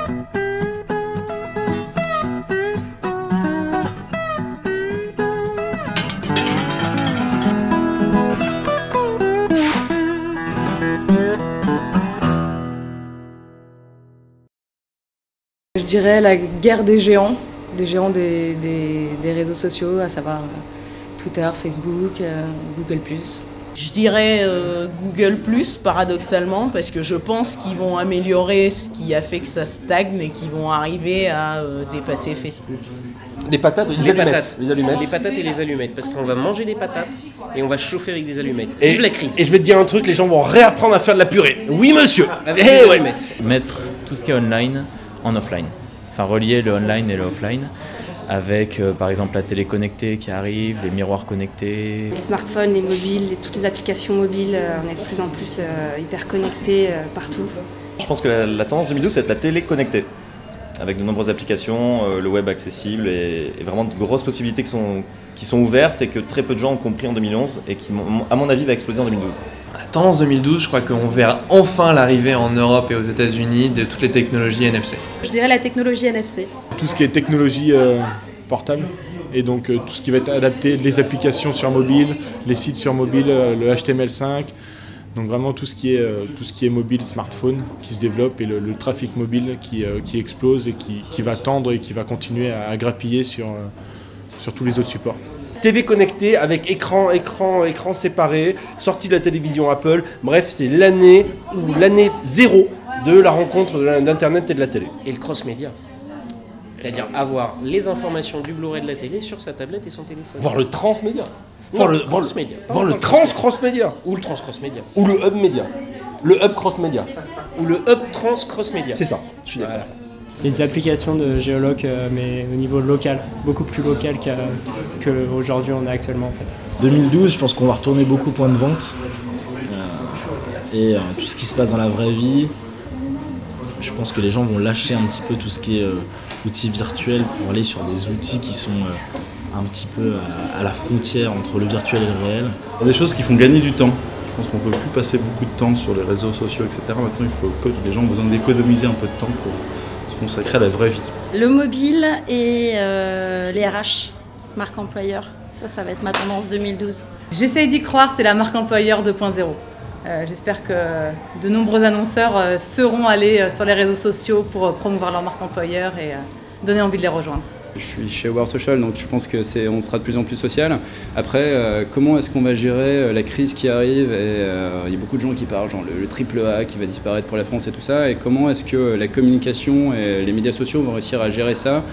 Je dirais la guerre des géants des réseaux sociaux, à savoir Twitter, Facebook, Google+. Je dirais Google+, paradoxalement, parce que je pense qu'ils vont améliorer ce qui a fait que ça stagne et qu'ils vont arriver à dépasser Facebook. Les patates, les allumettes. Les patates et les allumettes, parce qu'on va manger des patates et on va chauffer avec des allumettes. Et Vive la crise. Et je vais te dire un truc, les gens vont réapprendre à faire de la purée. Oui monsieur. Avec des allumettes. Mettre tout ce qui est online en offline. Enfin relier le online et le offline avec par exemple la télé connectée qui arrive, les miroirs connectés. Les smartphones, les mobiles, toutes les applications mobiles, on est de plus en plus hyper connectés partout. Je pense que la tendance 2012 c'est la télé connectée, avec de nombreuses applications, le web accessible et vraiment de grosses possibilités qui sont ouvertes et que très peu de gens ont compris en 2011 et qui, à mon avis, va exploser en 2012. La tendance 2012, je crois qu'on verra enfin l'arrivée en Europe et aux États-Unis de toutes les technologies NFC. Je dirais la technologie NFC. Tout ce qui est technologie portable et donc tout ce qui va être adapté, les applications sur mobile, les sites sur mobile, le HTML5. Donc vraiment tout ce qui est mobile, smartphone qui se développe et le trafic mobile qui explose et qui va tendre et qui va continuer à grappiller sur tous les autres supports. TV connectée avec écran séparé, sortie de la télévision Apple. Bref, c'est l'année zéro de la rencontre d'Internet et de la télé. Et le cross-média. C'est-à-dire avoir les informations du Blu-ray de la télé sur sa tablette et son téléphone. Voir le transmédia. Voir le cross-média. Voir le trans-cross-média. Ou le trans-cross-média. Ou le hub média. Le hub cross-média. Ou le hub trans-cross-média. C'est ça, je suis d'accord. Voilà. Les applications de géoloc, mais au niveau local, beaucoup plus local qu'aujourd'hui on a actuellement en fait. 2012, je pense qu'on va retourner beaucoup point de vente. Et tout ce qui se passe dans la vraie vie, je pense que les gens vont lâcher un petit peu tout ce qui est outils virtuels pour aller sur des outils qui sont un petit peu à la frontière entre le virtuel et le réel. Il y a des choses qui font gagner du temps. Je pense qu'on ne peut plus passer beaucoup de temps sur les réseaux sociaux, etc. Maintenant, les gens ont besoin d'économiser un peu de temps pour se consacrer à la vraie vie. Le mobile et les RH, marque employeur. Ça va être ma tendance 2012. J'essaye d'y croire, c'est la marque employeur 2.0. J'espère que de nombreux annonceurs seront allés sur les réseaux sociaux pour promouvoir leur marque employeur et donner envie de les rejoindre. Je suis chez Aware Social, donc je pense qu'on sera de plus en plus social. Après, comment est-ce qu'on va gérer la crise qui arrive et il y a beaucoup de gens qui parlent, genre le triple A qui va disparaître pour la France et tout ça. Et comment est-ce que la communication et les médias sociaux vont réussir à gérer ça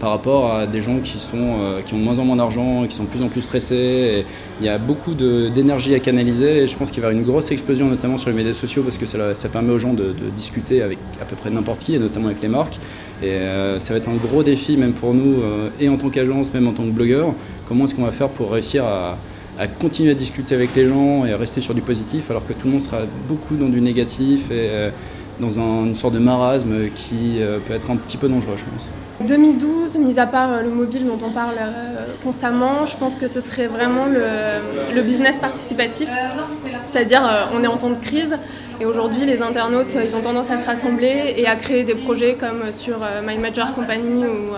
par rapport à des gens qui ont de moins en moins d'argent, qui sont de plus en plus stressés. Et il y a beaucoup d'énergie à canaliser et je pense qu'il va y avoir une grosse explosion notamment sur les médias sociaux parce que ça permet aux gens de discuter avec à peu près n'importe qui et notamment avec les marques. Et ça va être un gros défi même pour nous et en tant qu'agence, même en tant que blogueur. Comment est-ce qu'on va faire pour réussir à continuer à discuter avec les gens et à rester sur du positif alors que tout le monde sera beaucoup dans du négatif et dans une sorte de marasme qui peut être un petit peu dangereux, je pense. 2012, mis à part le mobile dont on parle constamment, je pense que ce serait vraiment le business participatif. C'est-à-dire, on est en temps de crise et aujourd'hui, les internautes, ils ont tendance à se rassembler et à créer des projets comme sur My Major Company ou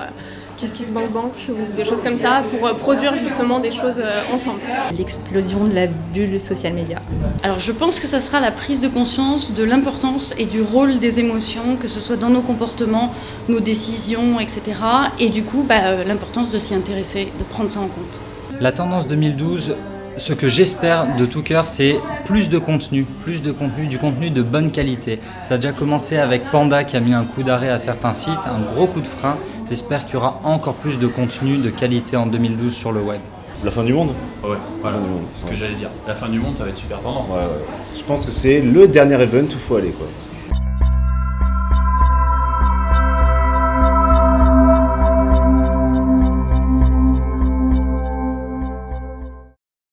KissKissBankBank ou des choses comme ça pour produire justement des choses ensemble. L'explosion de la bulle social media. Alors je pense que ça sera la prise de conscience de l'importance et du rôle des émotions, que ce soit dans nos comportements, nos décisions, etc. Et du coup, l'importance de s'y intéresser, de prendre ça en compte. La tendance 2012, ce que j'espère de tout cœur, c'est plus de contenu, du contenu de bonne qualité. Ça a déjà commencé avec Panda qui a mis un coup d'arrêt à certains sites, un gros coup de frein. J'espère qu'il y aura encore plus de contenu de qualité en 2012 sur le web. La fin du monde ? Ouais, voilà, c'est ce que j'allais dire. La fin du monde, ça va être super tendance. Je pense que c'est le dernier event où il faut aller, quoi.